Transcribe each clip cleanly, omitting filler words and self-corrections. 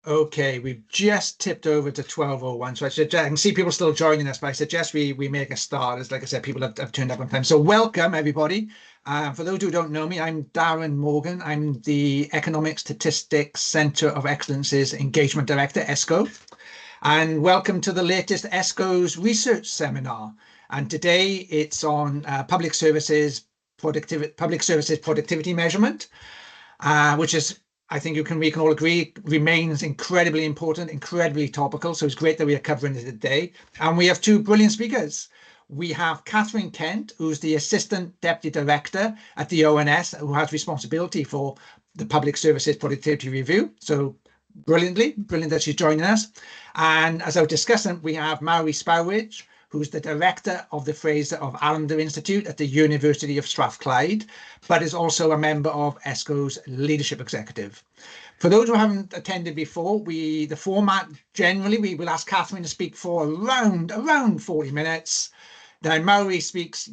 Okay, we've just tipped over to 12:01, so I can see people still joining us, but I suggest we make a start. As like I said, people have turned up on time. So welcome everybody. For those who don't know me, I'm Darren Morgan. I'm the Economic Statistics Centre of Excellence's Engagement Director, ESCoE. And welcome to the latest ESCoE's research seminar. And today it's on public services productivity measurement, which is, I think we can all agree, remains incredibly important, incredibly topical. So it's great that we are covering it today. And we have two brilliant speakers. We have Katherine Kent, who's the Assistant Deputy Director at the ONS, who has responsibility for the Public Services Productivity Review. So brilliant that she's joining us. And as I was discussing, we have Mary Spowridge, who's the director of the Fraser of Allender Institute at the University of Strathclyde, but is also a member of ESCoE's Leadership Executive. For those who haven't attended before, the format, generally, we will ask Katherine to speak for around 40 minutes. Then Mary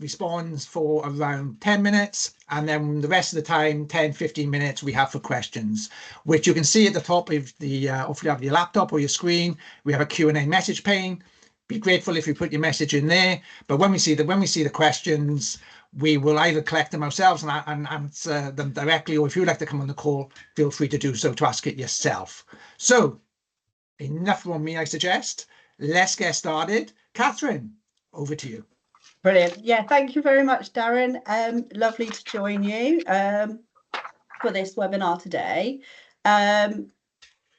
responds for around 10 minutes, and then the rest of the time, 10-15 minutes, we have for questions, which you can see at the top of the, hopefully have your laptop or your screen. We have a Q&A message pane. Be grateful if you put your message in there. But when we see the questions, we will either collect them ourselves and answer them directly, or if you'd like to come on the call, feel free to do so, to ask it yourself. So enough from me, I suggest. Let's get started. Katherine, over to you. Brilliant. Yeah, thank you very much, Darren. Lovely to join you for this webinar today.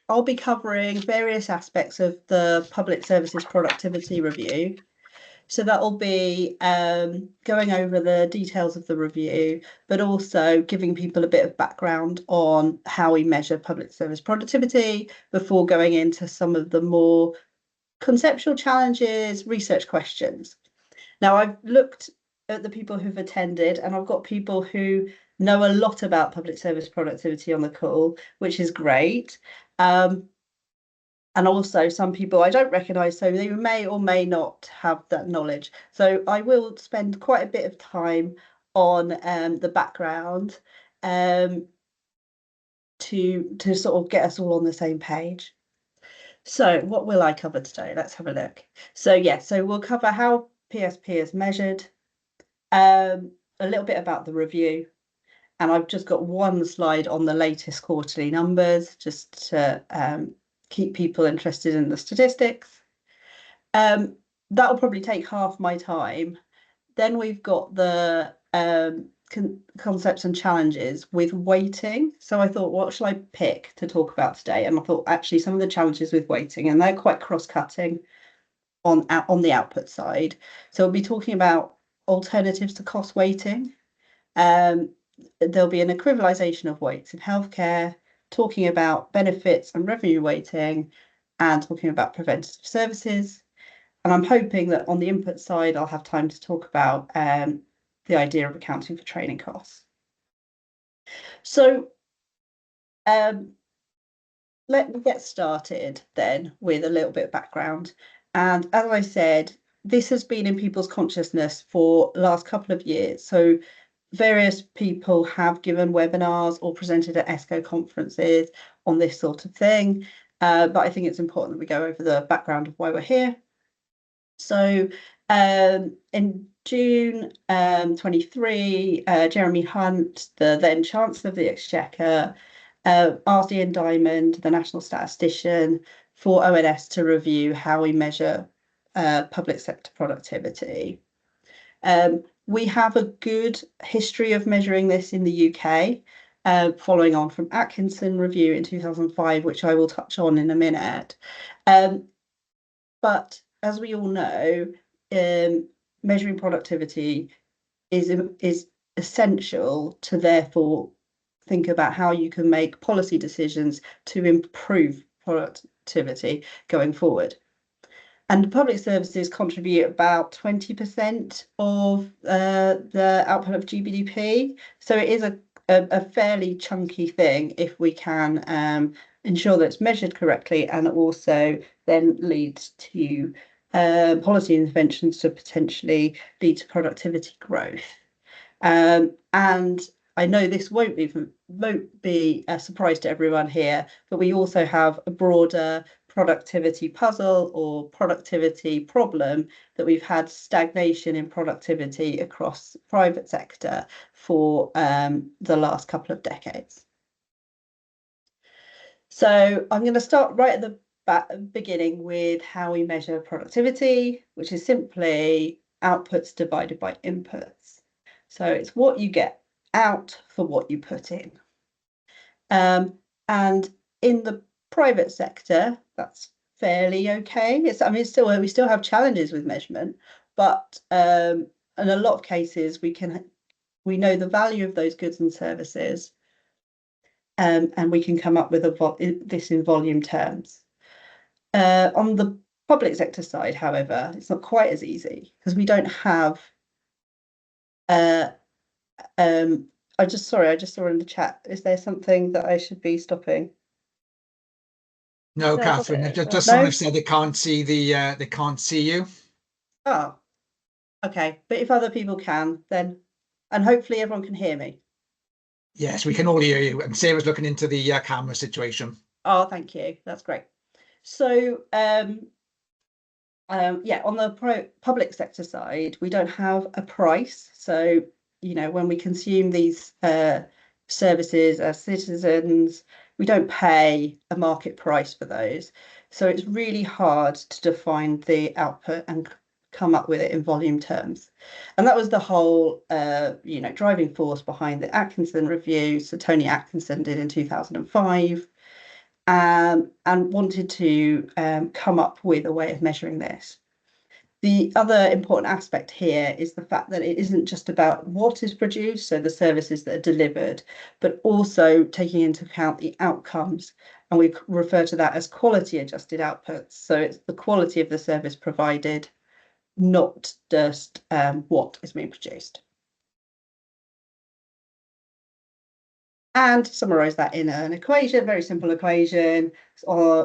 I'll be covering various aspects of the Public Services Productivity Review. So that will be going over the details of the review, but also giving people a bit of background on how we measure public service productivity before going into some of the more conceptual challenges, research questions. Now, I've looked at the people who've attended, and I've got people who know a lot about public service productivity on the call, which is great. And also some people I don't recognise, so they may or may not have that knowledge. So I will spend quite a bit of time on the background to sort of get us all on the same page. So what will I cover today? Let's have a look. So we'll cover how PSP is measured, a little bit about the review, and I've just got one slide on the latest quarterly numbers just to keep people interested in the statistics. That will probably take half my time. Then we've got the concepts and challenges with weighting. So I thought, what shall I pick to talk about today? And I thought actually some of the challenges with weighting, and they're quite cross-cutting on the output side. So we'll be talking about alternatives to cost weighting. There'll be an equivalisation of weights in healthcare, talking about benefits and revenue weighting, and talking about preventative services. And I'm hoping that on the input side, I'll have time to talk about the idea of accounting for training costs. So let me get started then with a little bit of background. And as I said, this has been in people's consciousness for the last couple of years. So various people have given webinars or presented at ESCoE conferences on this sort of thing. But I think it's important that we go over the background of why we're here. So in June 23, Jeremy Hunt, the then Chancellor of the Exchequer, asked Ian Diamond, the National Statistician, for ONS to review how we measure public sector productivity. We have a good history of measuring this in the UK, following on from Atkinson review in 2005, which I will touch on in a minute. But as we all know, measuring productivity is essential to therefore think about how you can make policy decisions to improve productivity going forward. And public services contribute about 20% of the output of GDP. So it is a fairly chunky thing if we can ensure that it's measured correctly, and also then leads to policy interventions to potentially lead to productivity growth. And I know this won't be a surprise to everyone here, but we also have a broader productivity puzzle or productivity problem that we've had stagnation in productivity across the private sector for the last couple of decades. So I'm going to start right at the beginning with how we measure productivity, which is simply outputs divided by inputs. So it's what you get out for what you put in. And in the private sector, that's fairly okay. I mean, we still have challenges with measurement, but in a lot of cases we know the value of those goods and services, and we can come up with this in volume terms. On the public sector side, however, it's not quite as easy because we don't have. I just saw in the chat. Is there something that I should be stopping? No, No, Catherine. Just no? someone said they can't see they can't see you. Oh, okay. But if other people can, then, and hopefully everyone can hear me. Yes, we can all hear you. And Sarah's looking into the camera situation. Oh, thank you. That's great. So, yeah, on the public sector side, we don't have a price. So, when we consume these services as citizens, we don't pay a market price for those. So it's really hard to define the output and come up with it in volume terms. And that was the whole, driving force behind the Atkinson review. So Tony Atkinson did in 2005. And wanted to come up with a way of measuring this. The other important aspect here is the fact that it isn't just about what is produced, so the services that are delivered, but also taking into account the outcomes. And we refer to that as quality adjusted outputs. So it's the quality of the service provided, not just what is being produced. And to summarize that in an equation, very simple equation,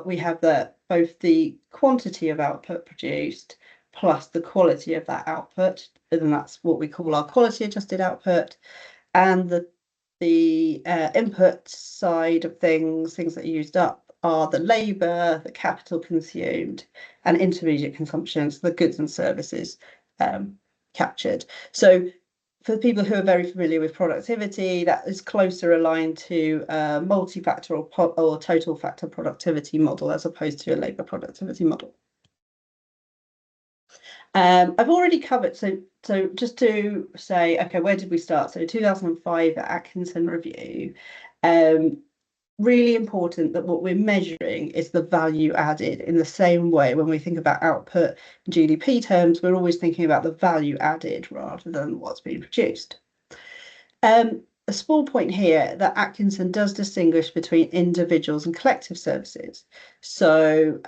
we have both the quantity of output produced plus the quality of that output, and that's what we call our quality adjusted output. And the input side of things that are used up are the labour, the capital consumed, and intermediate consumptions, the goods and services captured. So for people who are very familiar with productivity, that is closer aligned to a multi-factor or total factor productivity model as opposed to a labour productivity model. I've already covered, so just to say, okay, where did we start? So 2005 Atkinson review. Really important that what we're measuring is the value added. In the same way, when we think about output in GDP terms, we're always thinking about the value added rather than what's being produced. A small point here that Atkinson does distinguish between individuals and collective services. So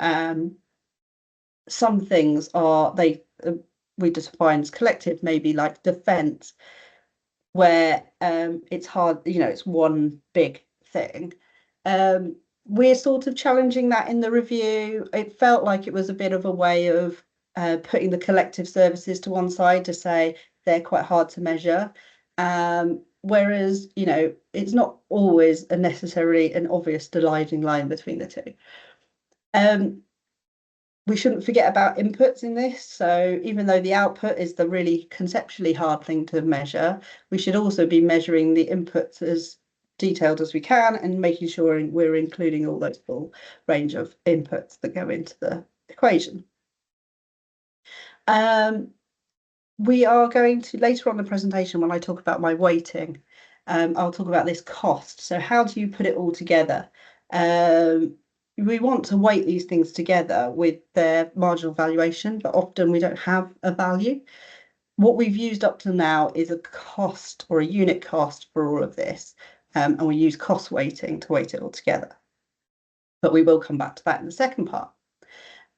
some things we define as collective, maybe like defence, where it's hard, it's one big thing. We're sort of challenging that in the review. It felt like it was a bit of a way of putting the collective services to one side to say they're quite hard to measure. Whereas, it's not always necessarily an obvious dividing line between the two. We shouldn't forget about inputs in this. So even though the output is the really conceptually hard thing to measure, we should also be measuring the inputs as detailed as we can and making sure we're including all those full range of inputs that go into the equation. We are going to, later on in the presentation, when I talk about my weighting, I'll talk about this cost. So how do you put it all together? We want to weight these things together with their marginal valuation, but often we don't have a value. What we've used up to now is a cost or a unit cost for all of this, and we use cost weighting to weight it all together. But we will come back to that in the second part.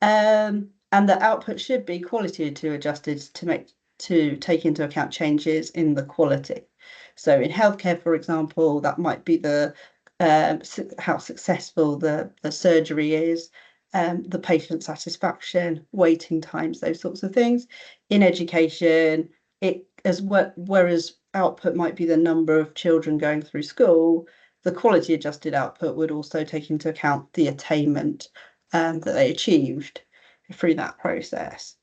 And the output should be quality adjusted to take into account changes in the quality. So in healthcare, for example, that might be how successful the surgery is, the patient satisfaction, waiting times, those sorts of things. In education, whereas output might be the number of children going through school, the quality adjusted output would also take into account the attainment that they achieved through that process.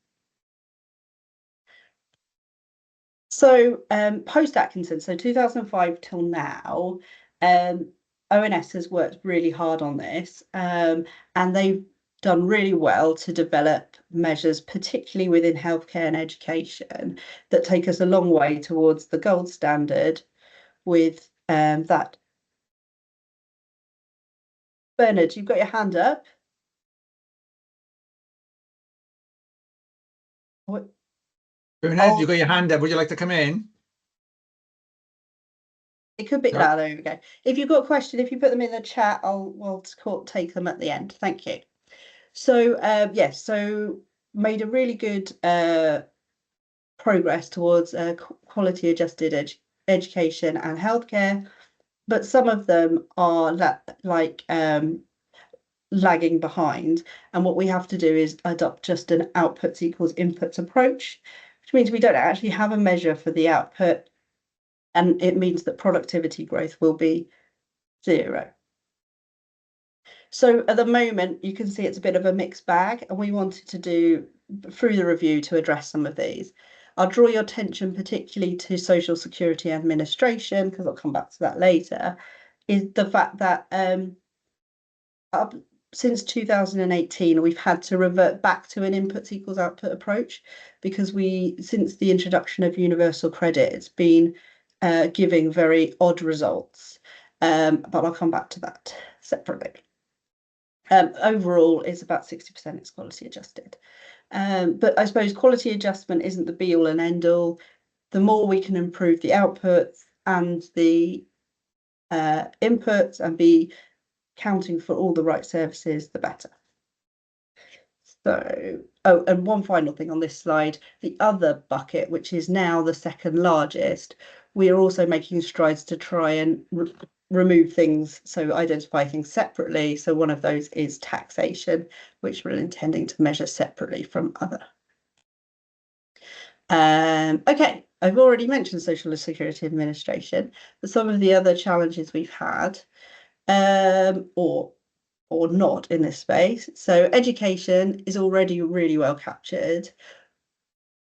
So post Atkinson, so 2005 till now, ONS has worked really hard on this, and they've done really well to develop measures, particularly within healthcare and education, that take us a long way towards the gold standard with that. Bernard, you've got your hand up. Bernard, you got your hand up. Would you like to come in? It could be louder. There we go. If you've got a question, if you put them in the chat, we'll take them at the end. Thank you. So yes, so made a really good progress towards quality adjusted education and healthcare, but some of them are lagging behind. And what we have to do is adopt just an outputs equals inputs approach, which means we don't actually have a measure for the output. And it means that productivity growth will be 0. So at the moment, you can see it's a bit of a mixed bag, and we wanted to do through the review to address some of these. I'll draw your attention particularly to Social Security Administration, because I'll come back to that later, is the fact that since 2018, we've had to revert back to an inputs equals output approach, because since the introduction of universal credit, it's been giving very odd results. But I'll come back to that separately. Overall, it's about 60% it's quality adjusted. But I suppose quality adjustment isn't the be all and end all. The more we can improve the outputs and the inputs and be counting for all the right services, the better. So, oh, and one final thing on this slide, the other bucket, which is now the second largest, we are also making strides to try and remove things, so identify things separately. So one of those is taxation, which we're intending to measure separately from other. Okay, I've already mentioned Social Security Administration, but some of the other challenges we've had, or not in this space. So education is already really well captured,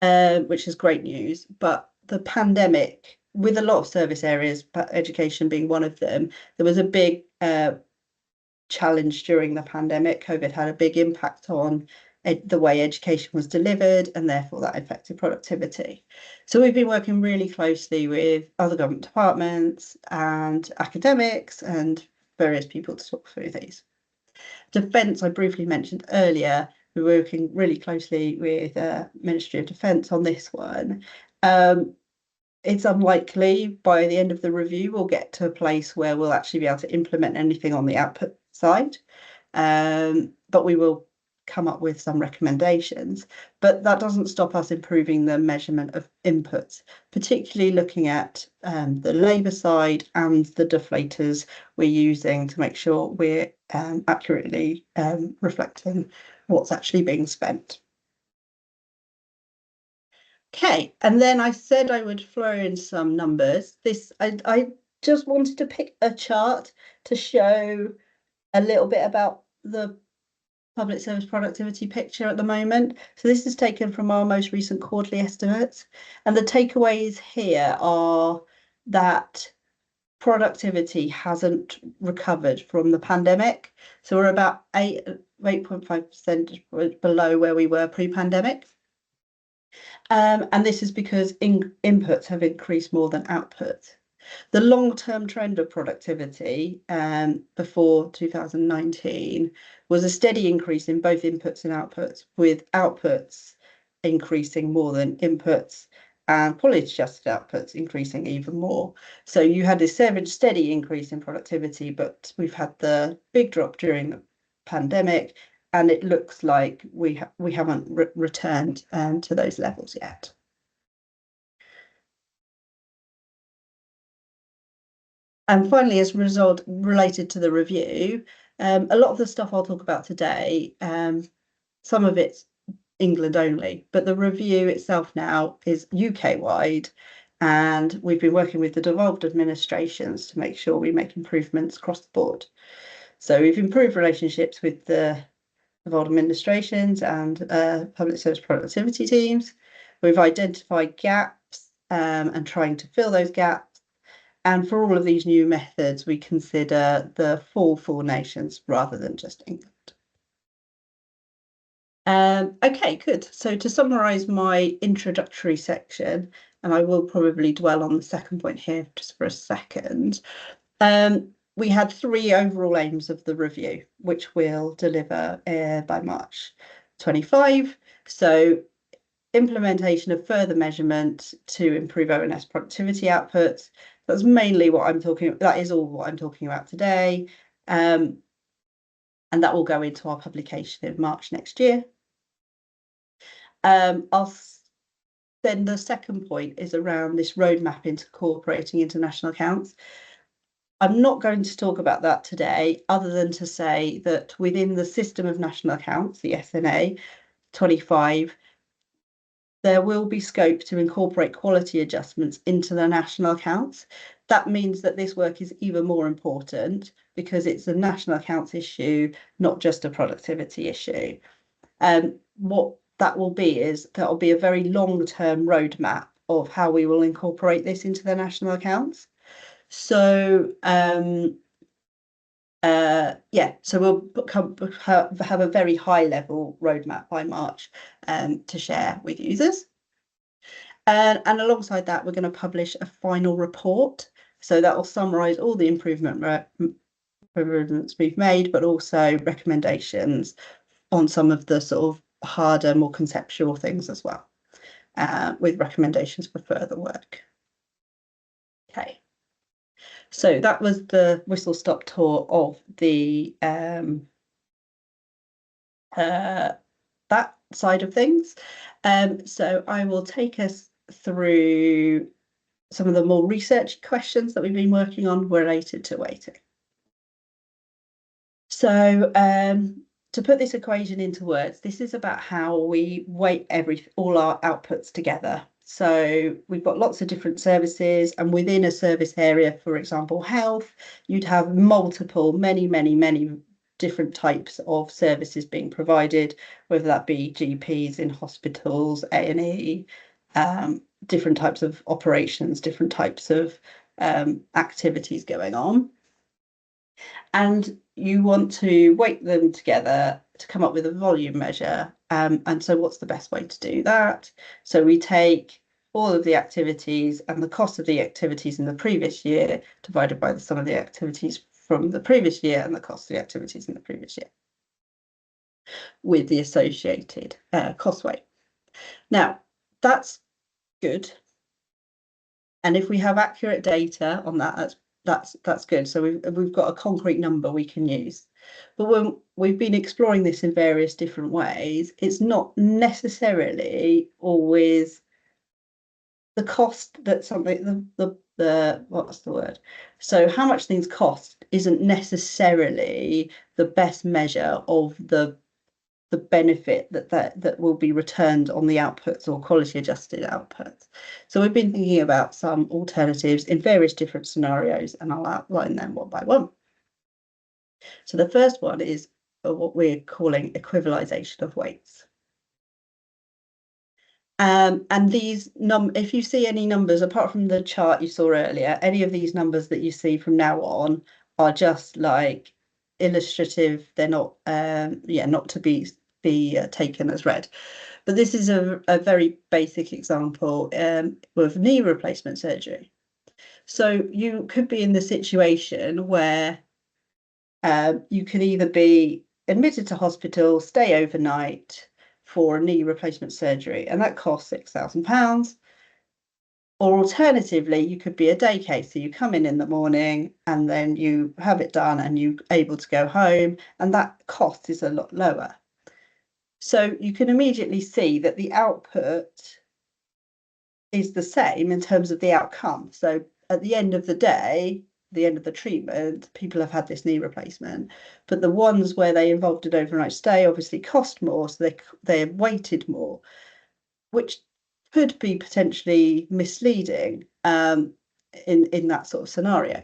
which is great news, but the pandemic, with a lot of service areas, but education being one of them, there was a big challenge during the pandemic. COVID had a big impact on the way education was delivered, and therefore that affected productivity. So we've been working really closely with other government departments and academics and various people to talk through these. Defence, I briefly mentioned earlier, we're working really closely with Ministry of Defence on this one. It's unlikely by the end of the review we'll get to a place where we'll actually be able to implement anything on the output side, but we will come up with some recommendations. But that doesn't stop us improving the measurement of inputs, particularly looking at the labour side and the deflators we're using to make sure we're accurately reflecting what's actually being spent. Okay, and then I said I would throw in some numbers. I just wanted to pick a chart to show a little bit about the public service productivity picture at the moment. So this is taken from our most recent quarterly estimates, and the takeaways here are that productivity hasn't recovered from the pandemic. So we're about 8.5% below where we were pre-pandemic. And this is because inputs have increased more than output. The long-term trend of productivity before 2019 was a steady increase in both inputs and outputs, with outputs increasing more than inputs and quality adjusted outputs increasing even more. So you had this steady increase in productivity, but we've had the big drop during the pandemic, and it looks like we haven't returned to those levels yet. And finally, as a result related to the review, a lot of the stuff I'll talk about today, some of it's England only, but the review itself now is UK-wide, And we've been working with the devolved administrations to make sure we make improvements across the board. So we've improved relationships with the devolved administrations and public service productivity teams. We've identified gaps and trying to fill those gaps. And for all of these new methods, we consider the full four nations rather than just England. Okay, good. So to summarise my introductory section, and I will probably dwell on the second point here just for a second. We had three overall aims of the review, which we'll deliver by March 25. So implementation of further measurement to improve ONS productivity outputs. That's mainly what I'm talking about. That is all what I'm talking about today. And that will go into our publication in March next year. Then the second point is around this roadmap into incorporating international accounts. I'm not going to talk about that today, other than to say that within the system of national accounts, the SNA 25, there will be scope to incorporate quality adjustments into the national accounts. That means that this work is even more important because it's a national accounts issue, not just a productivity issue. What that will be is that will be a very long-term roadmap of how we will incorporate this into the national accounts. So so we'll have a very high level roadmap by March to share with users. And alongside that, we're going to publish a final report. So that will summarise all the improvements we've made, but also recommendations on some of the sort of harder, more conceptual things as well, with recommendations for further work. Okay. So that was the whistle-stop tour of the that side of things. So I will take us through some of the more research questions that we've been working on related to weighting. So to put this equation into words, this is about how we weight all our outputs together. So we've got lots of different services, and within a service area, for example, health, you'd have many different types of services being provided, whether that be GPs in hospitals, A&E, different types of operations, different types of activities going on. And you want to weight them together to come up with a volume measure. And so what's the best way to do that? So we take all of the activities and the cost of the activities in the previous year divided by the sum of the activities from the previous year and the cost of the activities in the previous year with the associated cost weight. Now, that's good. And if we have accurate data on that, that's good. So we've got a concrete number we can use. But when we've been exploring this in various different ways, it's not necessarily always the cost that something, the what's the word? So how much things cost isn't necessarily the best measure of the benefit that will be returned on the outputs or quality adjusted outputs. So we've been thinking about some alternatives in various different scenarios, and I'll outline them one by one. So the first one is what we're calling equivalization of weights. And these if you see any numbers apart from the chart you saw earlier, any of these numbers that you see from now on are just like illustrative. They're not not to be taken as read. But this is a very basic example of knee replacement surgery. So you could be in the situation where you can either be admitted to hospital, stay overnight for a knee replacement surgery, and that costs £6,000. Or alternatively, you could be a day case. So you come in the morning and then you have it done and you're able to go home, and that cost is a lot lower. So you can immediately see that the output is the same in terms of the outcome. So at the end of the day, the end of the treatment, people have had this knee replacement, but the ones where they involved an overnight stay obviously cost more, so they're weighted more, which could be potentially misleading. in that sort of scenario.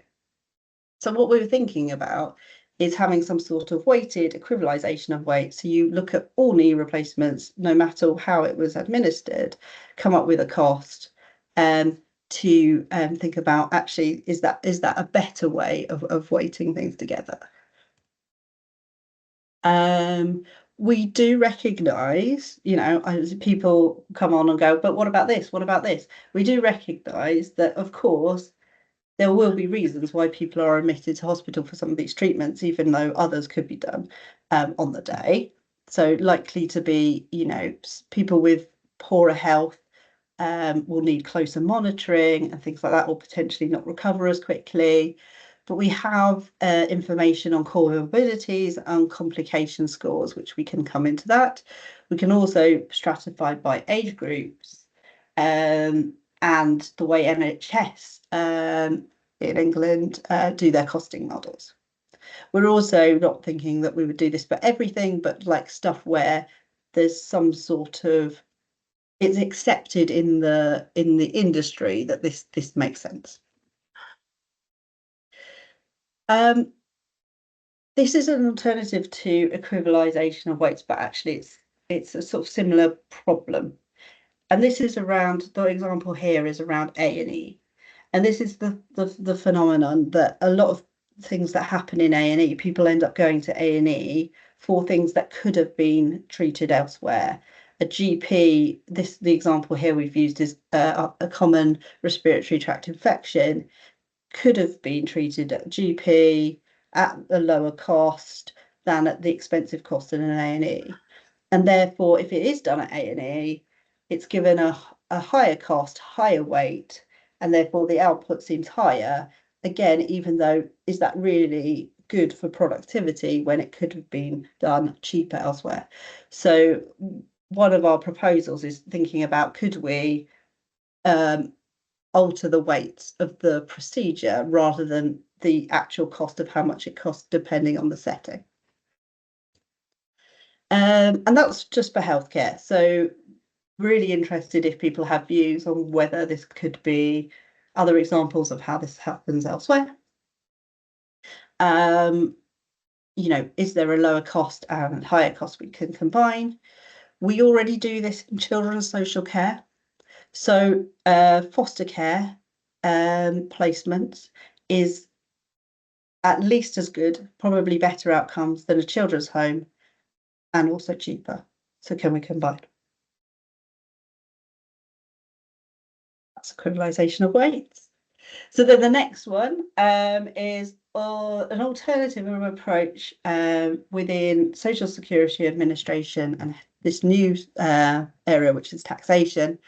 So what we were thinking about is having some sort of weighted equivalization of weight. So you look at all knee replacements, no matter how it was administered, come up with a cost, to think about, actually, is that a better way of weighting things together? We do recognise, as people come on and go, but what about this? What about this? We do recognise that, of course, there will be reasons why people are admitted to hospital for some of these treatments, even though others could be done on the day. So likely to be, people with poorer health will need closer monitoring and things like that, or potentially not recover as quickly. But we have information on comorbidities and complication scores, which we can come into that. We can also stratify by age groups, and the way NHS in England do their costing models. We're also not thinking that we would do this for everything, but like stuff where there's some sort of, it's accepted in the industry that this makes sense. This is an alternative to equivalization of weights, but actually it's a sort of similar problem. And this is around, the example here is around A&E. And this is the phenomenon that a lot of things that happen in A&E, people end up going to A&E for things that could have been treated elsewhere. A GP, the example here we've used is a common respiratory tract infection, could have been treated at GP at a lower cost than at the expensive cost in an A&E. And therefore, if it is done at A&E, it's given a higher cost, higher weight, and therefore the output seems higher. Again, even though, is that really good for productivity when it could have been done cheaper elsewhere? So one of our proposals is thinking about, could we alter the weights of the procedure rather than the actual cost of how much it costs depending on the setting? And that's just for healthcare. So really interested if people have views on whether this could be other examples of how this happens elsewhere. Is there a lower cost and higher cost we can combine? We already do this in children's social care. So foster care placements is at least as good, probably better outcomes than a children's home, and also cheaper. So can we combine? That's equivalization of weights. So then the next one is an alternative approach within Social Security Administration and this new area, which is taxation,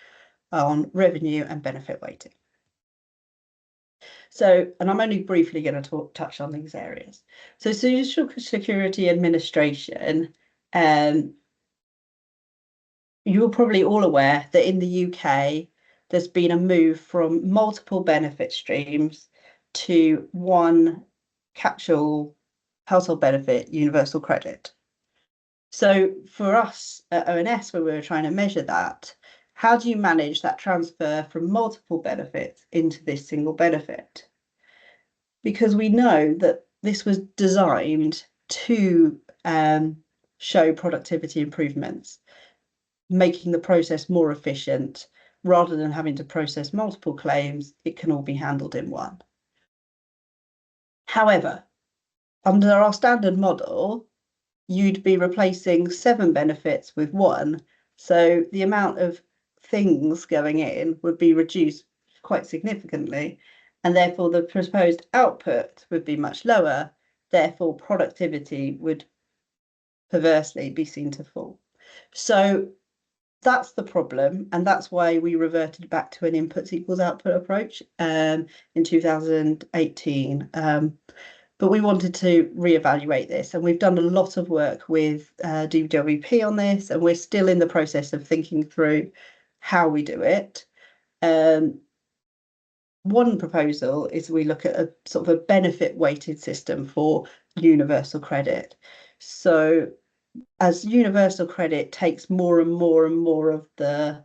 on revenue and benefit weighting. So, and I'm only briefly going to touch on these areas. So Social Security Administration, you're probably all aware that in the UK, there's been a move from multiple benefit streams to one catch-all household benefit, universal credit. So for us at ONS, when we were trying to measure that, how do you manage that transfer from multiple benefits into this single benefit? Because we know that this was designed to show productivity improvements, making the process more efficient. Rather than having to process multiple claims, it can all be handled in one. However, under our standard model, you'd be replacing 7 benefits with 1. So the amount of things going in would be reduced quite significantly, and therefore the proposed output would be much lower. Therefore, productivity would perversely be seen to fall. So that's the problem, and that's why we reverted back to an inputs equals output approach in 2018. But we wanted to reevaluate this, and we've done a lot of work with DWP on this, and we're still in the process of thinking through how we do it. One proposal is we look at a sort of a benefit weighted system for universal credit. So as universal credit takes more and more and more of the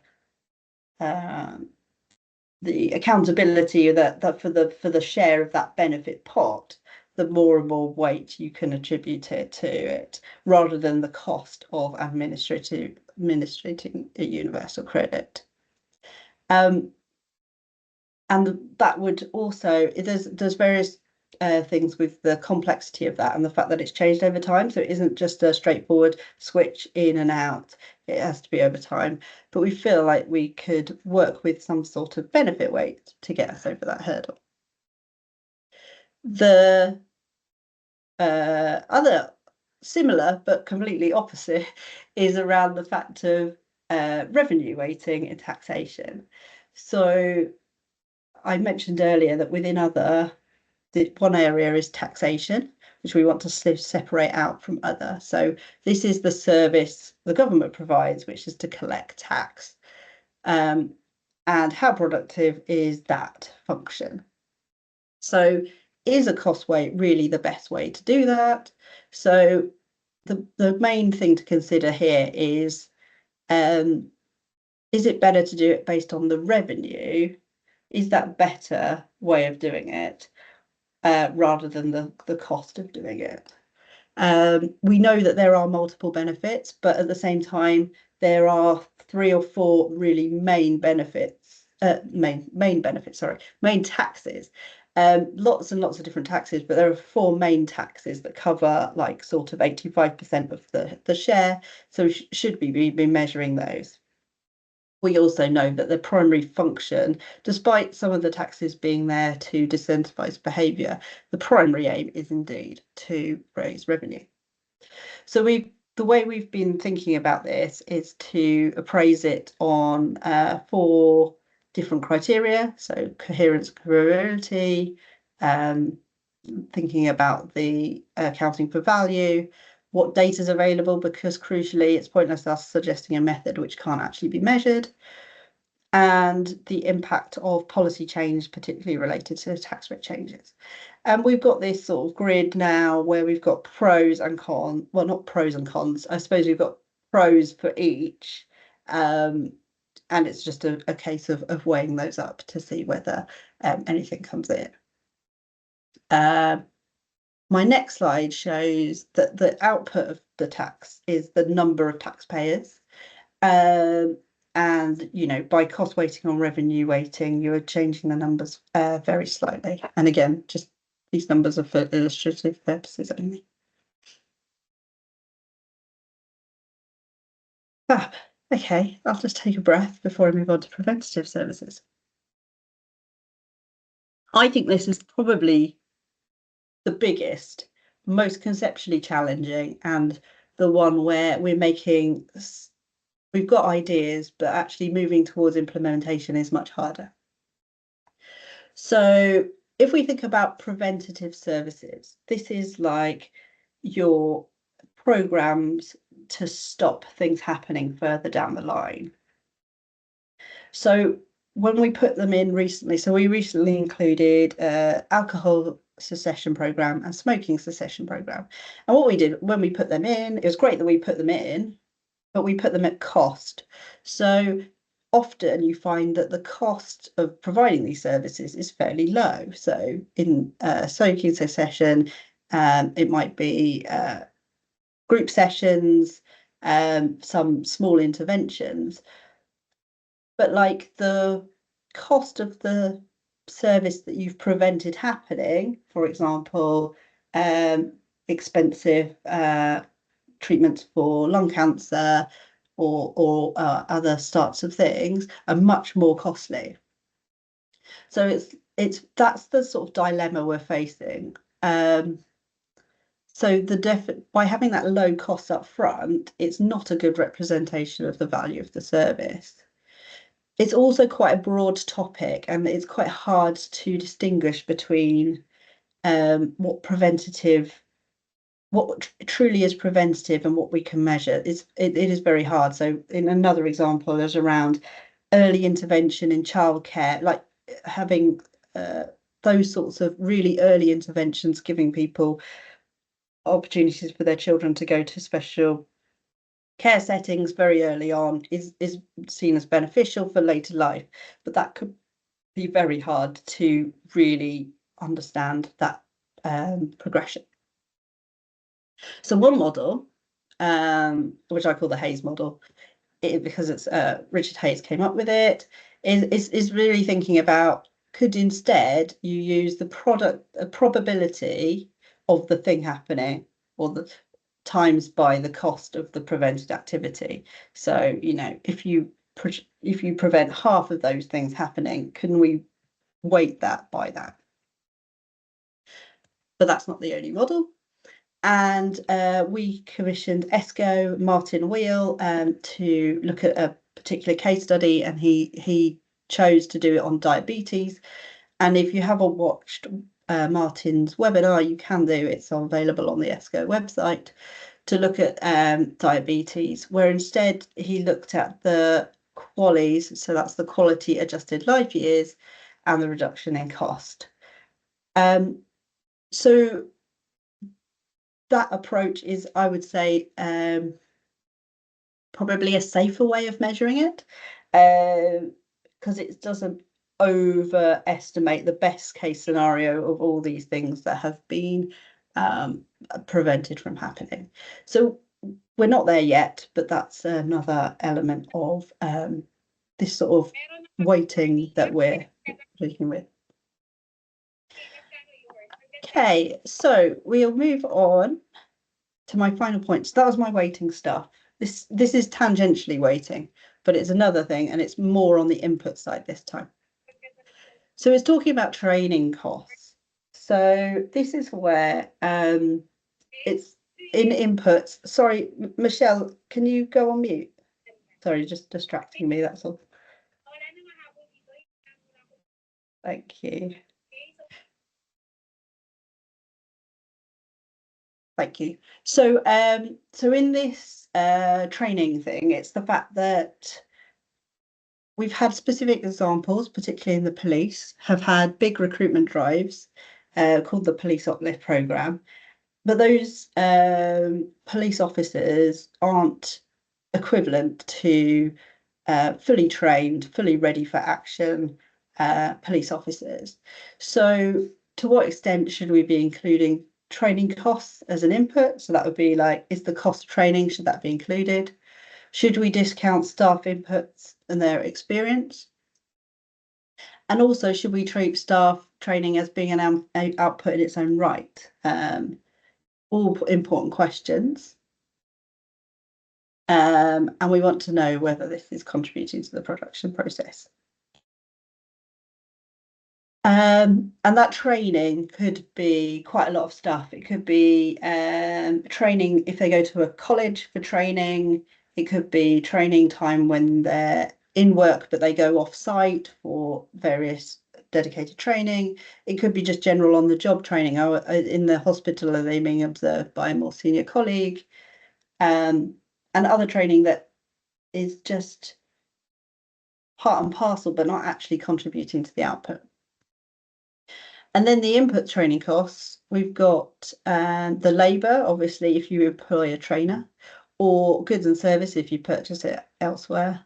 the accountability that for the share of that benefit pot, the more and more weight you can attribute it to it, rather than the cost of administrating a universal credit. And that would also, there's various things with the complexity of that and the fact that it's changed over time. So it isn't just a straightforward switch in and out. It has to be over time. But we feel like we could work with some sort of benefit weight to get us over that hurdle. The other similar but completely opposite is around the fact of revenue weighting in taxation. So I mentioned earlier that within other, one area is taxation, which we want to separate out from other. So this is the service the government provides, which is to collect tax. And how productive is that function? So is a cost weight really the best way to do that? So the main thing to consider here is it better to do it based on the revenue? Is that better way of doing it rather than the cost of doing it? We know that there are multiple benefits, but at the same time, there are 3 or 4 really main benefits, main taxes. Lots and lots of different taxes, but there are 4 main taxes that cover like sort of 85% of the share. So we should be measuring those. We also know that the primary function, despite some of the taxes being there to disincentivize behaviour, the primary aim is indeed to raise revenue. So the way we've been thinking about this is to appraise it on 4 different criteria. So coherence, congruity, thinking about the accounting for value, what data is available, because crucially, it's pointless us suggesting a method which can't actually be measured, and the impact of policy change, particularly related to tax rate changes. And we've got this sort of grid now where we've got pros and cons, well, not pros and cons, I suppose we've got pros for each, and it's just a case of weighing those up to see whether anything comes in. My next slide shows that the output of the tax is the number of taxpayers. And, you know, by cost weighting on revenue weighting, you're changing the numbers very slightly. And again, just these numbers are for illustrative purposes only. Okay, I'll just take a breath before I move on to preventative services. I think this is probably the biggest, most conceptually challenging, and the one where we've got ideas, but actually moving towards implementation is much harder. So if we think about preventative services, this is like your programs to stop things happening further down the line. So when we put them in recently, so we recently included alcohol cessation program and smoking cessation program. And what we did when we put them in, it was great that we put them in, but we put them at cost. So often you find that the cost of providing these services is fairly low. So in smoking cessation, it might be group sessions, some small interventions. But like the cost of the service that you've prevented happening, for example, expensive treatments for lung cancer or other sorts of things, are much more costly. So that's the sort of dilemma we're facing. So by having that low cost up front, it's not a good representation of the value of the service. It's also quite a broad topic, and it's quite hard to distinguish between what truly is preventative and what we can measure. It is very hard. So in another example, there's around early intervention in childcare, like having those sorts of really early interventions, giving people opportunities for their children to go to special care settings very early on is seen as beneficial for later life, but that could be very hard to really understand that progression. So one model, which I call the Hayes model, because it's Richard Hayes came up with it, is really thinking about, could instead you use the probability of the thing happening, or the times by the cost of the prevented activity. So, you know, if you prevent half of those things happening, can we weight that by that? But that's not the only model. And we commissioned ESCoE, Martin Wheel, to look at a particular case study, and he chose to do it on diabetes. And if you haven't watched Martin's webinar, you can do. It's available on the ESCoE website, to look at diabetes, where instead he looked at the QALYs, so that's the quality adjusted life years, and the reduction in cost. So that approach is, I would say, probably a safer way of measuring it, because it doesn't overestimate the best case scenario of all these things that have been prevented from happening. So we're not there yet, but that's another element of this sort of weighting that we're working with. Okay, so we'll move on to my final point. So that was my weighting stuff. This is tangentially weighting, but it's another thing, and it's more on the input side this time. So it's talking about training costs. So this is where it's in inputs. Sorry, Michelle, can you go on mute? Sorry, just distracting me, that's all. Thank you. Thank you. So so in this training thing, it's the fact that we've had specific examples, particularly in the police, have had big recruitment drives called the Police Uplift Programme. But those police officers aren't equivalent to fully trained, fully ready for action police officers. So to what extent should we be including training costs as an input? So that would be like, is the cost of training, should that be included? Should we discount staff inputs and their experience? And also, should we treat staff training as being an output in its own right? All important questions. And we want to know whether this is contributing to the production process. And that training could be quite a lot of stuff. It could be training if they go to a college for training. It could be training time when they're in work, but they go off site for various dedicated training. It could be just general on the job training. In the hospital, are they being observed by a more senior colleague? And other training that is just part and parcel, but not actually contributing to the output. And then the input training costs, we've got the labour, obviously, if you employ a trainer, or goods and service if you purchase it elsewhere,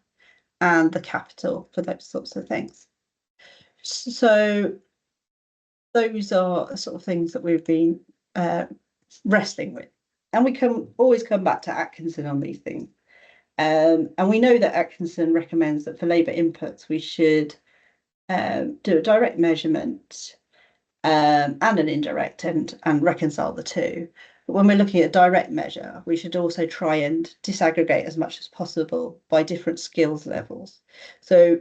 and the capital for those sorts of things. So those are the sort of things that we've been wrestling with. And we can always come back to Atkinson on these things. And we know that Atkinson recommends that for labour inputs, we should do a direct measurement and an indirect, and reconcile the two. But when we're looking at direct measure, we should also try and disaggregate as much as possible by different skills levels. So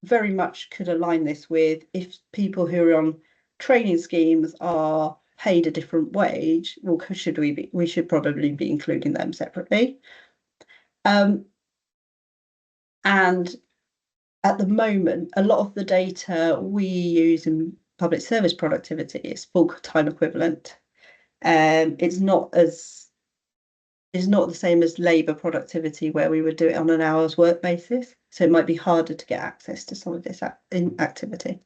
very much could align this with, if people who are on training schemes are paid a different wage, well, we should probably be including them separately. And at the moment, a lot of the data we use in public service productivity is full-time equivalent. It's not the same as labour productivity, where we would do it on an hour's work basis. So it might be harder to get access to some of this activity.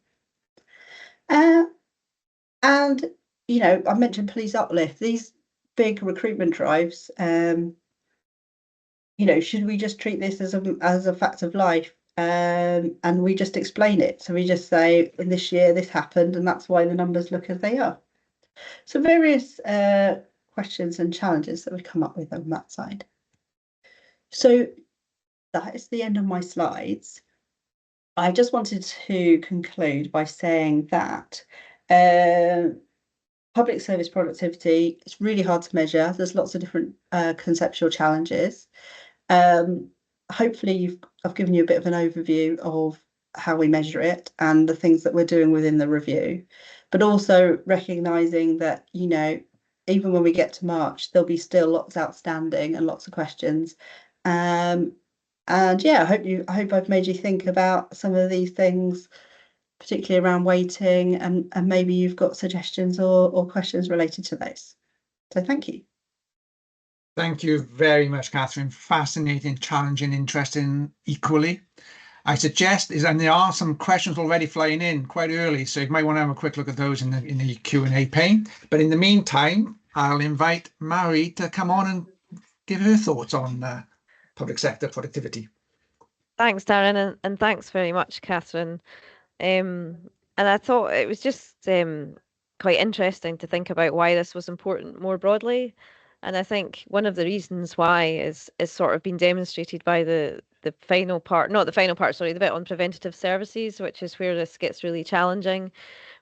And, you know, I mentioned Police Uplift, these big recruitment drives, you know, should we just treat this as a fact of life? and we just explain it. So we just say, in this year, this happened, and that's why the numbers look as they are. So various questions and challenges that we come up with on that side. So that is the end of my slides. I just wanted to conclude by saying that public service productivity is really hard to measure. There's lots of different conceptual challenges. Hopefully I've given you a bit of an overview of how we measure it and the things that we're doing within the review, but also recognizing that, you know, even when we get to March, there'll be still lots outstanding and lots of questions. And yeah, I hope I've made you think about some of these things, particularly around weighting, and maybe you've got suggestions or questions related to those. So thank you. Thank you very much, Katherine. Fascinating, challenging, interesting equally. I suggest and there are some questions already flying in quite early, so you might want to have a quick look at those in the Q&A pane. But in the meantime, I'll invite Mary to come on and give her thoughts on public sector productivity. Thanks, Darren, and thanks very much, Katherine. And I thought it was just quite interesting to think about why this was important more broadly. And I think one of the reasons why is sort of been demonstrated by the final part, not the final part, sorry, the bit on preventative services, which is where this gets really challenging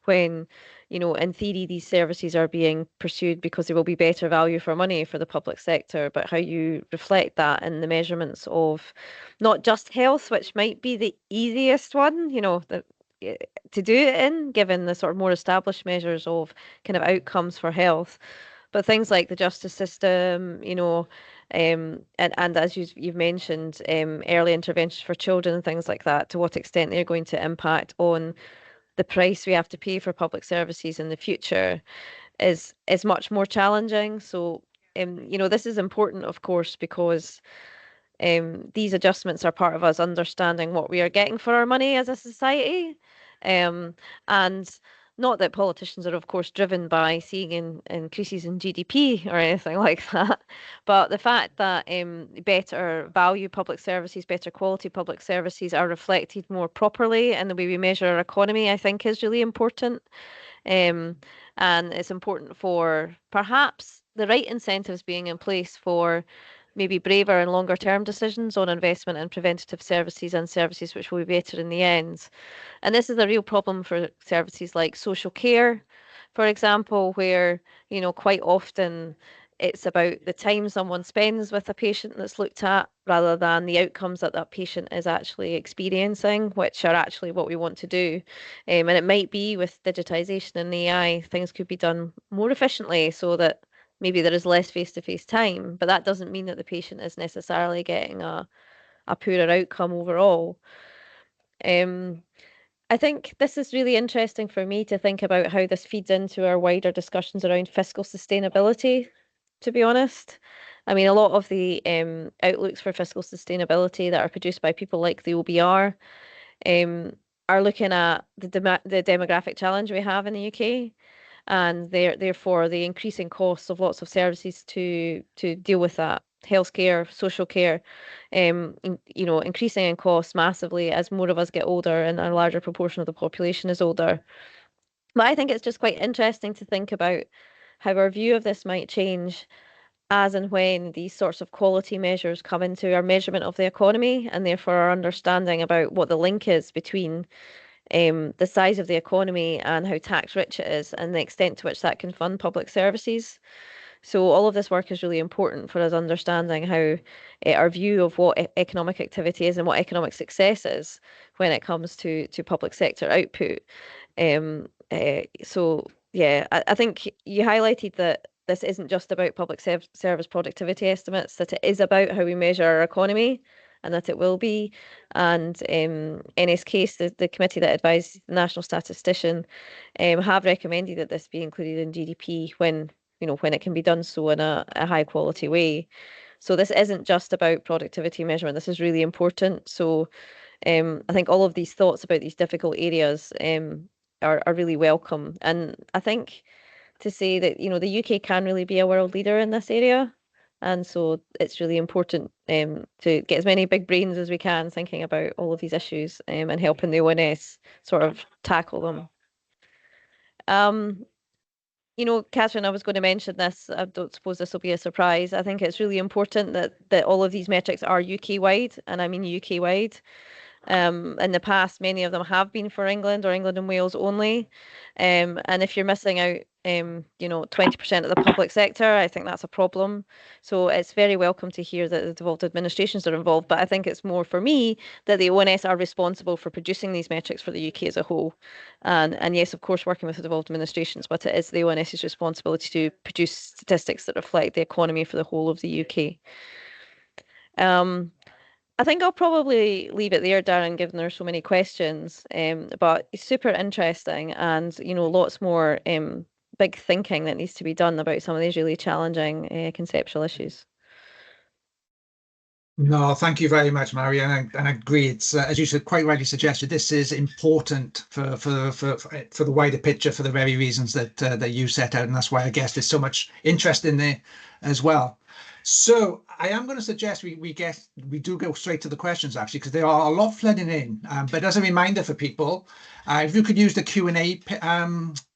when, you know, in theory, these services are being pursued because they will be better value for money for the public sector, but how you reflect that in the measurements of not just health, which might be the easiest one, you know, to do it in, given the sort of more established measures of kind of outcomes for health. But things like the justice system, you know, and as you've mentioned, early interventions for children and things like that, to what extent they're going to impact on the price we have to pay for public services in the future is much more challenging. So, you know, this is important, of course, because these adjustments are part of us understanding what we are getting for our money as a society. And not that politicians are, of course, driven by seeing increases in GDP or anything like that, but the fact that better value public services, better quality public services are reflected more properly in the way we measure our economy, I think is really important. And it's important for perhaps the right incentives being in place for maybe braver and longer term decisions on investment in preventative services and services which will be better in the end. And this is a real problem for services like social care, for example, where, you know, quite often it's about the time someone spends with a patient that's looked at rather than the outcomes that that patient is actually experiencing, which are actually what we want to do. And it might be with digitization and AI, things could be done more efficiently so that maybe there is less face-to-face time, but that doesn't mean that the patient is necessarily getting a poorer outcome overall. I think this is really interesting for me to think about how this feeds into our wider discussions around fiscal sustainability, to be honest. I mean, a lot of the outlooks for fiscal sustainability that are produced by people like the OBR are looking at the demographic challenge we have in the UK, and therefore the increasing costs of lots of services to deal with that. Healthcare, social care, you know, increasing in costs massively as more of us get older and a larger proportion of the population is older. But I think it's just quite interesting to think about how our view of this might change as and when these sorts of quality measures come into our measurement of the economy, and therefore our understanding about what the link is between the size of the economy and how tax rich it is and the extent to which that can fund public services. So all of this work is really important for us understanding how our view of what economic activity is and what economic success is when it comes to public sector output. So yeah, I think you highlighted that this isn't just about public service productivity estimates, that it is about how we measure our economy, and that it will be. And ESCoE, the committee that advises the national statistician, have recommended that this be included in GDP when, you know, when it can be done so in a high quality way. So this isn't just about productivity measurement. This is really important. So I think all of these thoughts about these difficult areas are really welcome. And I think to say that, you know, the UK can really be a world leader in this area. And so it's really important to get as many big brains as we can thinking about all of these issues and helping the ONS sort of tackle them. You know, Katherine, I was going to mention this. I don't suppose this will be a surprise. I think it's really important that all of these metrics are UK-wide, and I mean UK-wide. In the past, many of them have been for England or England and Wales only. And if you're missing out, you know, 20% of the public sector, I think that's a problem. So it's very welcome to hear that the devolved administrations are involved. But I think it's more for me that the ONS are responsible for producing these metrics for the UK as a whole. And yes, of course, working with the devolved administrations, but it is the ONS's responsibility to produce statistics that reflect the economy for the whole of the UK. I think I'll probably leave it there, Darren, given there are so many questions. But it's super interesting, and you know, lots more big thinking that needs to be done about some of these really challenging conceptual issues. No, thank you very much, Mary, and I agree. It's as you said, quite rightly suggested. This is important for the wider picture for the very reasons that you set out, and that's why I guess there's so much interest in there as well. So I am going to suggest we do go straight to the questions actually, because there are a lot flooding in. But as a reminder for people, if you could use the Q&A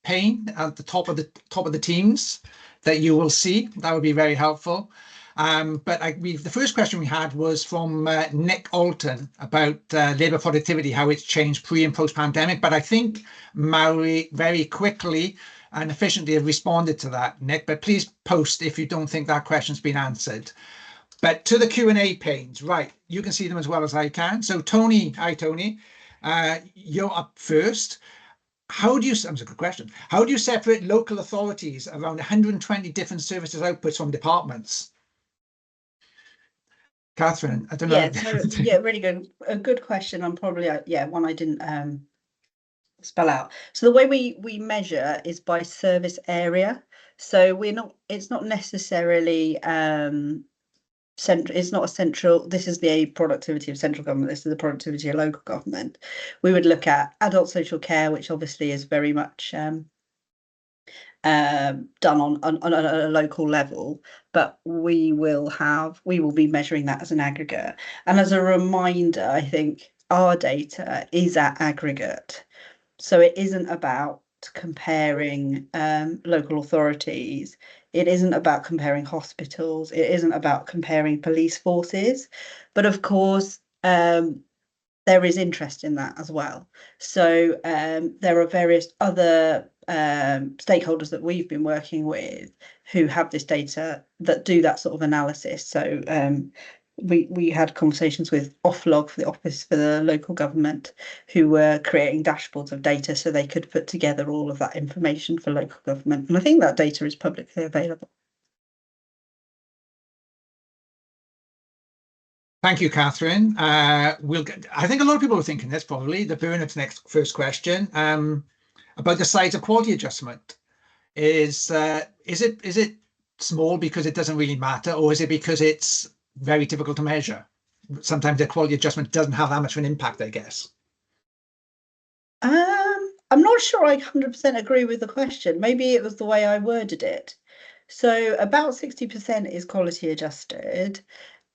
pane at the top of the Teams that you will see, that would be very helpful. But the first question we had was from Nick Alton about labour productivity, how it's changed pre and post pandemic. But I think Mary very quickly and efficiently have responded to that, Nick. But please post if you don't think that question's been answered. But to the Q&A panes, right, you can see them as well as I can. So Tony, hi Tony, you're up first. That's a good question. How do you separate local authorities around 120 different services outputs from departments? Katherine, I don't know. Yeah, really good. A good question. I'm probably one I didn't spell out. So the way we measure is by service area. So it's not necessarily it's not a central. This is the productivity of central government. This is the productivity of local government. We would look at adult social care, which obviously is very much done on a local level, but we will be measuring that as an aggregate. And as a reminder, I think our data is at aggregate, so it isn't about comparing local authorities, it isn't about comparing hospitals, it isn't about comparing police forces, but of course there is interest in that as well. So there are various other stakeholders that we've been working with who have this data that do that sort of analysis. So we had conversations with Offlog for the Office for the Local Government, who were creating dashboards of data so they could put together all of that information for local government. And I think that data is publicly available. Thank you, Katherine. I think a lot of people are thinking this probably. The Bernard's first question about the size of quality adjustment. Is it small because it doesn't really matter, or is it because it's very difficult to measure? Sometimes the quality adjustment doesn't have that much of an impact, I guess. I'm not sure I 100% agree with the question. Maybe it was the way I worded it. So about 60% is quality adjusted,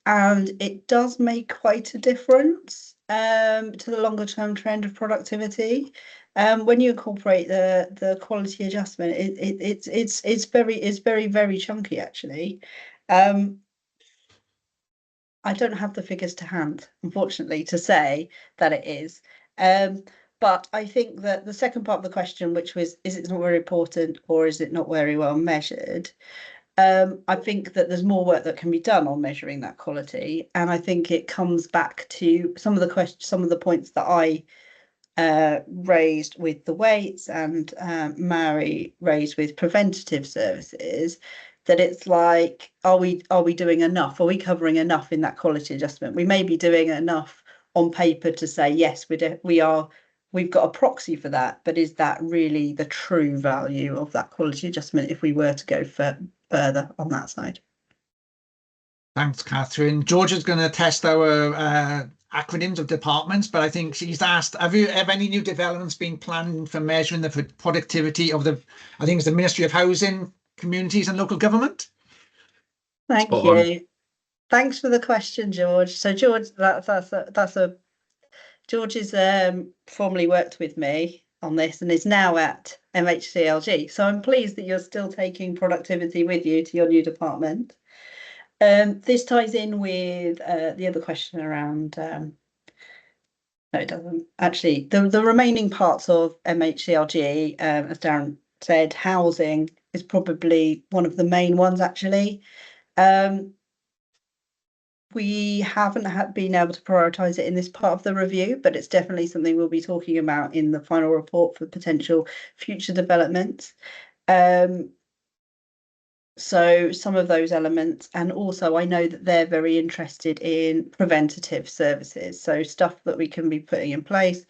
and it does make quite a difference to the longer term trend of productivity. When you incorporate the quality adjustment, it's very chunky actually. I don't have the figures to hand, unfortunately, to say that it is. But I think that the second part of the question, which was, is it not very important or is it not very well measured? I think that there's more work that can be done on measuring that quality, and I think it comes back to some of the points that I raised with the weights and Mary raised with preventative services. That it's like, are we doing enough? Are we covering enough in that quality adjustment? We may be doing enough on paper to say yes, we've got a proxy for that, but is that really the true value of that quality adjustment if we were to go further on that side? Thanks, Katherine. George is going to test our acronyms of departments, but I think she's asked, have any new developments been planned for measuring the productivity of I think it's the Ministry of Housing, Communities and Local Government? Thank Spot you. on. Thanks for the question, George. So George, George is formerly worked with me on this and is now at MHCLG. So I'm pleased that you're still taking productivity with you to your new department. This ties in with the other question around. No, it doesn't. Actually, the remaining parts of MHCLG, as Darren said, housing is probably one of the main ones, actually. We haven't been able to prioritise it in this part of the review, but it's definitely something we'll be talking about in the final report for potential future developments. So some of those elements, and also I know that they're very interested in preventative services, so stuff that we can be putting in place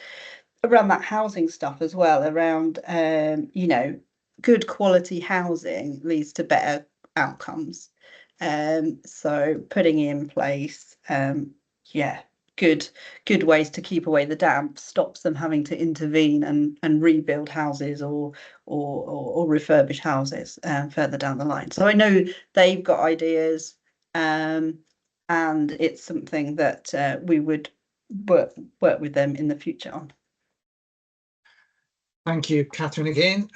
around that housing stuff as well, around you know, good quality housing leads to better outcomes. So putting in place yeah, good ways to keep away the damp stops them having to intervene and rebuild houses or refurbish houses further down the line. So I know they've got ideas, and it's something that we would work with them in the future on. Thank you, Katherine, again.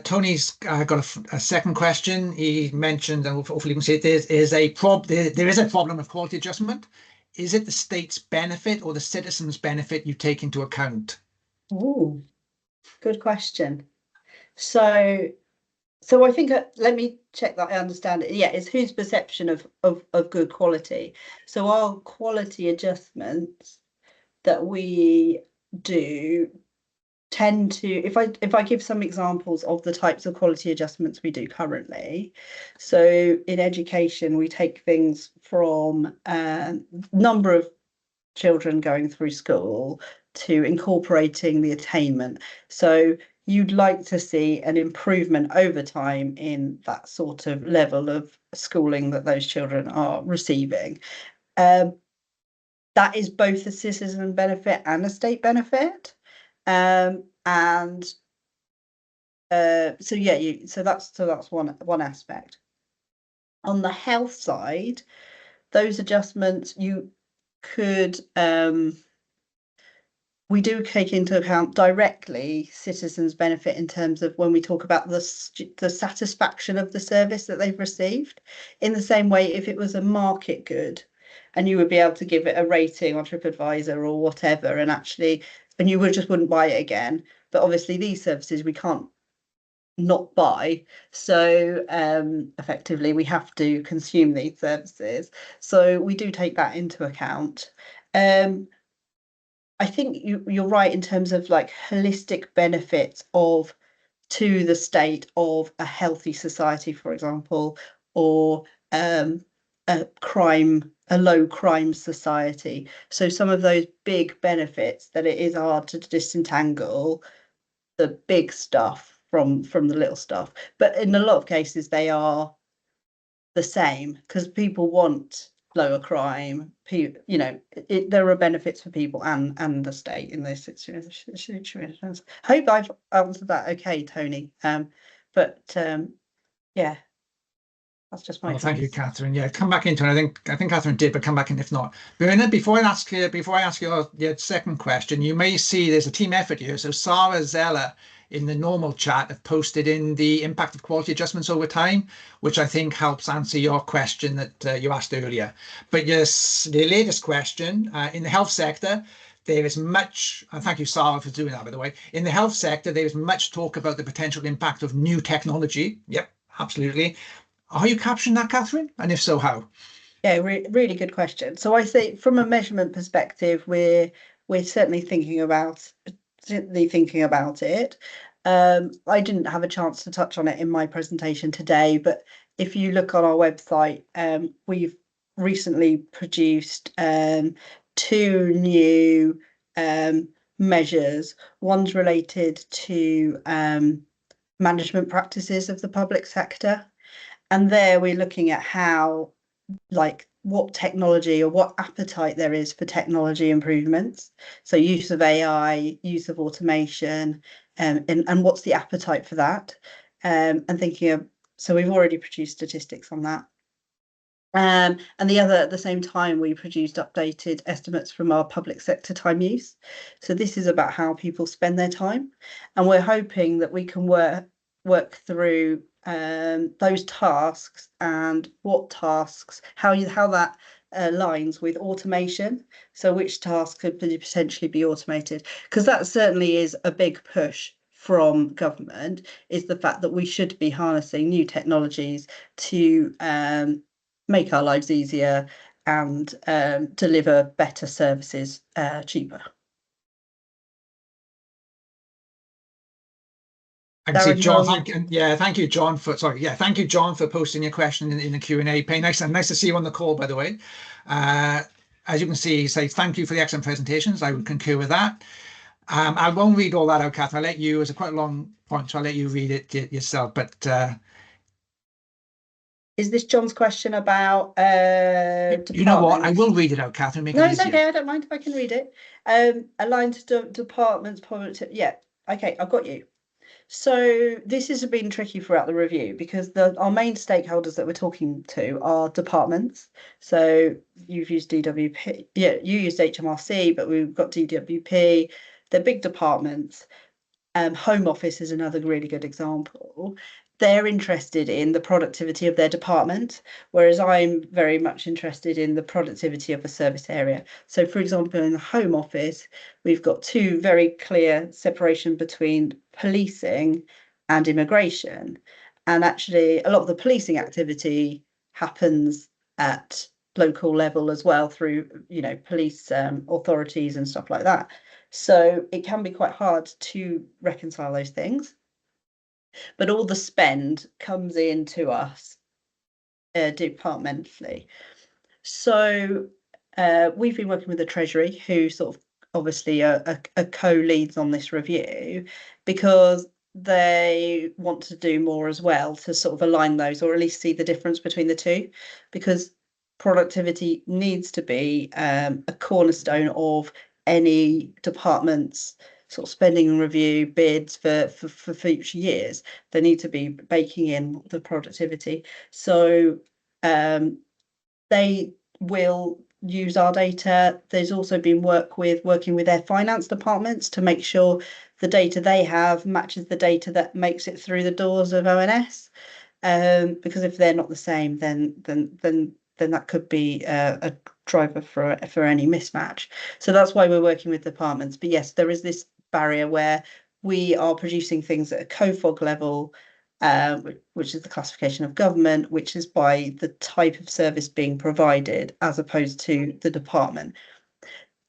Tony's got a second question. He mentioned, and hopefully you can see it, there is a problem of quality adjustment. Is it the state's benefit or the citizens' benefit you take into account? Ooh, good question. So I think let me check that I understand it. Yeah, it's whose perception of good quality. So our quality adjustments that we do tend to, if I give some examples of the types of quality adjustments we do currently. So in education, we take things from number of children going through school to incorporating the attainment. So you'd like to see an improvement over time in that sort of level of schooling that those children are receiving. That is both a citizen benefit and a state benefit. So yeah, so that's one aspect. On the health side, those adjustments you could we do take into account directly citizens' benefit in terms of when we talk about the satisfaction of the service that they've received. In the same way, if it was a market good, and you would be able to give it a rating on TripAdvisor or whatever, and you just wouldn't buy it again. But obviously, these services we can't not buy, so effectively we have to consume these services. So we do take that into account. I think you're right in terms of like holistic benefits to the state of a healthy society, for example, or a low crime society. So some of those big benefits that it is hard to disentangle the big stuff from the little stuff. But in a lot of cases, they are the same because people want lower crime. You know, there are benefits for people and the state in those situations. I hope I've answered that okay, Tony. Yeah, that's just my Well, thank you, piece. Katherine. Yeah, come back into it. I think Katherine did, but come back in if not. Bernard, before I ask your second question, you may see there's a team effort here. So Sarah Zeller in the normal chat have posted in the impact of quality adjustments over time, which I think helps answer your question that you asked earlier. But yes, the latest question in the health sector, there is much, and thank you, Sarah, for doing that, by the way. In the health sector, there is much talk about the potential impact of new technology. Yep, absolutely. Are you capturing that, Katherine? And if so, how? Yeah, really good question. So I say from a measurement perspective, we're certainly thinking about it. I didn't have a chance to touch on it in my presentation today, but if you look on our website, we've recently produced 2 new measures. One's related to management practices of the public sector. And there we're looking at how, like, what technology or what appetite there is for technology improvements. So use of AI, use of automation, and what's the appetite for that? And thinking of, so we've already produced statistics on that. And at the same time, we produced updated estimates from our public sector time use. So this is about how people spend their time, and we're hoping that we can work through those tasks and what tasks, how that aligns with automation. So which tasks could potentially be automated, because that certainly is a big push from government, is the fact that we should be harnessing new technologies to make our lives easier and deliver better services cheaper. I can see John. Thank you, John, for thank you, John, for posting your question in the Q&A pane. Nice to see you on the call, by the way. As you can see, say thank you for the excellent presentations. I would concur with that. I won't read all that out, Katherine. I'll let you. It's a quite a long point, so I'll let you read it yourself. But is this John's question about you know what? I will read it out, Katherine. Make no, it it's okay. I don't mind if I can read it. Aligned to departments, yeah. Okay, I've got you. So this has been tricky throughout the review, because our main stakeholders that we're talking to are departments. So you've used DWP, yeah, you used HMRC, but we've got DWP. They're big departments. Home Office is another really good example. They're interested in the productivity of their department, whereas I'm very much interested in the productivity of a service area. So, for example, in the Home Office, we've got two very clear separation between policing and immigration. And actually, a lot of the policing activity happens at local level as well, through, police authorities and stuff like that. So it can be quite hard to reconcile those things. But all the spend comes in to us departmentally. So we've been working with the Treasury, who sort of obviously are co-leads on this review, because they want to do more as well to sort of align those, or at least see the difference between the two, because productivity needs to be a cornerstone of any department's sort of spending and review bids for future years. They need to be baking in the productivity. So they will use our data. There's also been working with their finance departments to make sure the data they have matches the data that makes it through the doors of ONS. Because if they're not the same, then that could be a driver for any mismatch. So that's why we're working with departments. But yes, there is this barrier where we are producing things at a COFOG level, which is the classification of government, which is by the type of service being provided, as opposed to the department.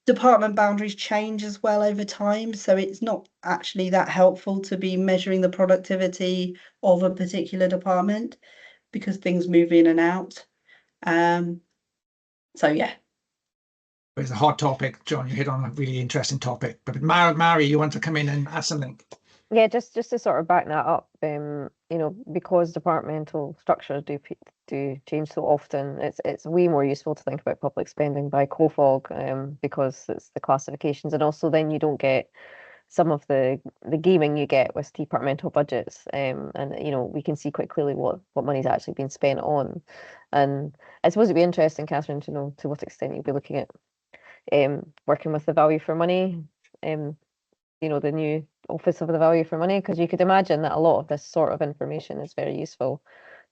Department boundaries change as well over time, so it's not actually that helpful to be measuring the productivity of a particular department, because things move in and out. So yeah. It's a hot topic, John. You hit on a really interesting topic. But Mary, you want to come in and add something? Yeah, just to sort of back that up, because departmental structures do change so often, it's way more useful to think about public spending by COFOG, because it's the classifications, and also then you don't get some of the gaming you get with departmental budgets, and we can see quite clearly what money's actually been spent on. And I suppose it'd be interesting, Katherine, to know to what extent you'll be looking at working with the value for money, the new Office of the Value for Money, because you could imagine that a lot of this sort of information is very useful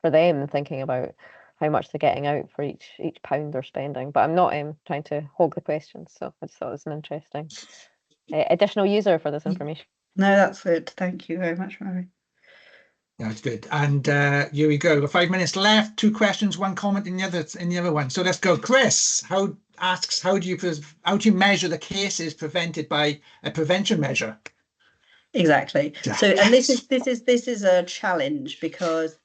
for them, thinking about how much they're getting out for each pound they're spending. But I'm not trying to hog the questions, so I just thought it was an interesting additional user for this information. No, that's good. Thank you very much, Mary. That's good. And here we go. 5 minutes left. 2 questions, 1 comment in the other one. So let's go. Chris how do you measure the cases prevented by a prevention measure? Exactly. So, and this is a challenge, because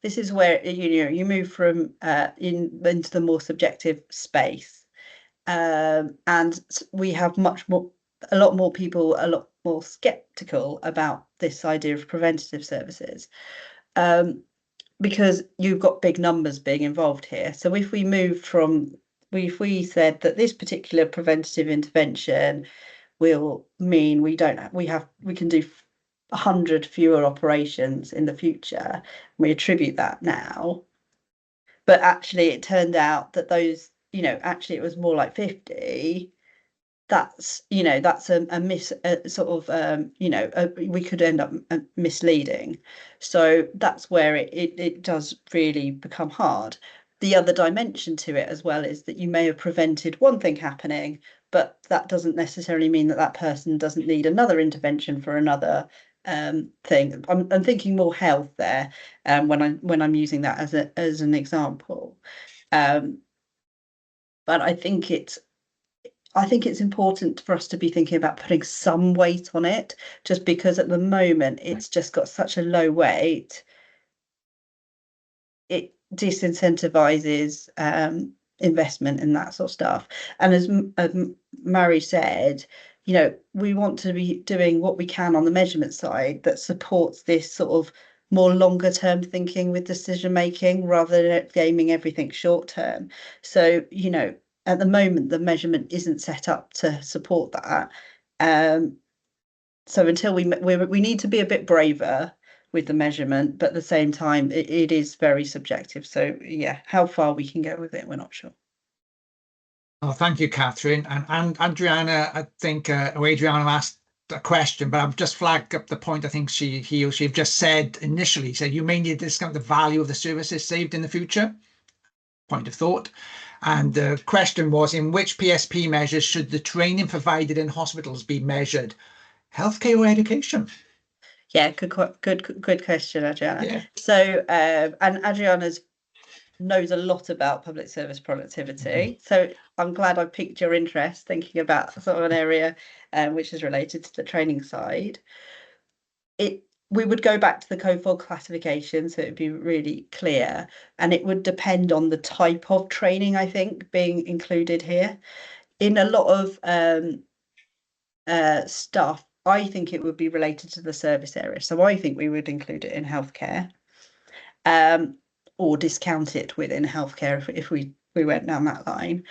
this is where you move from into the more subjective space, and we have a lot more people, a lot more skeptical about this idea of preventative services, because you've got big numbers being involved here. So if we said that this particular preventative intervention will mean we can do 100 fewer operations in the future, we attribute that now, but actually it turned out that those, you know, actually it was more like 50. That's, you know, that's a sort of, you know, we could end up misleading. So that's where it does really become hard. The other dimension to it as well is that you may have prevented one thing happening, but that doesn't necessarily mean that that person doesn't need another intervention for another thing. I'm thinking more health there, when I'm using that as an example. But I think it's important for us to be thinking about putting some weight on it, just because at the moment it's just got such a low weight. It disincentivizes investment in that sort of stuff. And as Mary said, you know, we want to be doing what we can on the measurement side that supports this sort of more longer term thinking with decision making, rather than gaming everything short term. So, you know, at the moment, the measurement isn't set up to support that. So until we need to be a bit braver with the measurement, but at the same time, it is very subjective. So yeah, how far we can go with it, we're not sure. Oh, thank you, Katherine. And Adriana, I think Adriana asked a question, but I've just flagged up the point. I think he or she have just said initially, said you may need to discount the value of the services saved in the future. Point of thought. And the question was, in which PSP measures should the training provided in hospitals be measured? Healthcare or education? Yeah, good question, Adriana. Yeah. So and Adriana's knows a lot about public service productivity. So I'm glad I piqued your interest thinking about sort of an area which is related to the training side. We would go back to the COFOG classification, so it'd be really clear, and it would depend on the type of training, I think, being included here. In a lot of stuff, I think it would be related to the service area. So I think we would include it in healthcare, or discount it within healthcare if we went down that line.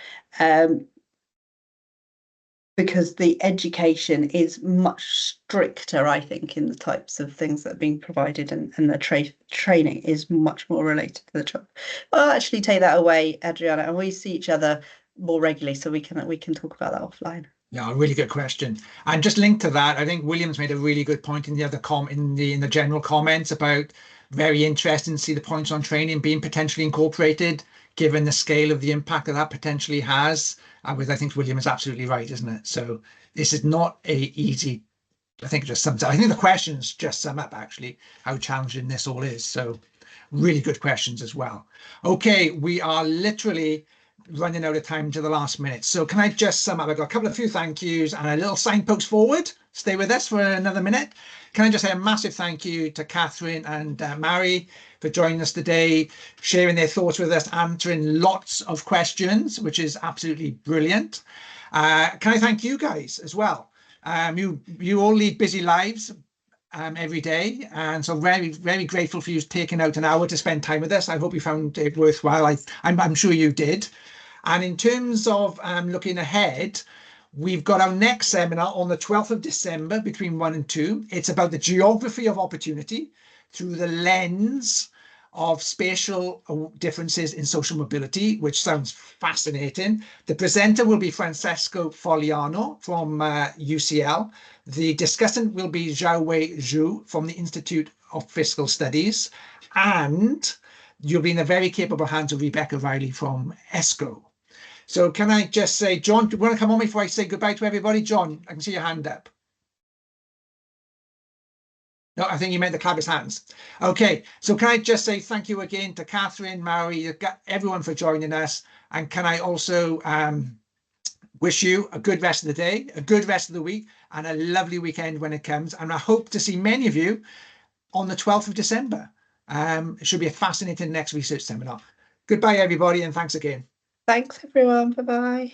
Because the education is much stricter, I think, in the types of things that are being provided, and the training is much more related to the job. I'll actually take that away, Adriana, and we see each other more regularly, so we can talk about that offline. Yeah, a really good question. And just linked to that, I think William's made a really good point in the other in the general comments about very interesting to see the points on training being potentially incorporated, given the scale of the impact that potentially has. With I think William is absolutely right, isn't it? So this is not a easy. I think it just sums up. I think the questions just sum up actually how challenging this all is. So really good questions as well. Okay, we are literally running out of time to the last minute. So can I just sum up? I've got a few thank yous and a little signpost forward. Stay with us for another minute. Can I just say a massive thank you to Katherine and Mary for joining us today, sharing their thoughts with us, answering lots of questions, which is absolutely brilliant. Can I thank you guys as well? You all lead busy lives every day, and so very, very grateful for you taking out an hour to spend time with us. I hope you found it worthwhile. I'm sure you did. And in terms of looking ahead, we've got our next seminar on the 12th of December between 1 and 2. It's about the geography of opportunity through the lens of spatial differences in social mobility, which sounds fascinating. The presenter will be Francesco Fogliano from UCL. The discussant will be Xiaowei Zhu from the Institute of Fiscal Studies. And you'll be in the very capable hands of Rebecca Riley from ESCoE. So can I just say, John, do you want to come on before I say goodbye to everybody? John, I can see your hand up. No, I think you meant to clap his hands. Okay, so can I just say thank you again to Katherine, Mary, everyone for joining us. And can I also wish you a good rest of the day, a good rest of the week, and a lovely weekend when it comes. And I hope to see many of you on the 12th of December. It should be a fascinating next research seminar. Goodbye, everybody, and thanks again. Thanks, everyone. Bye-bye.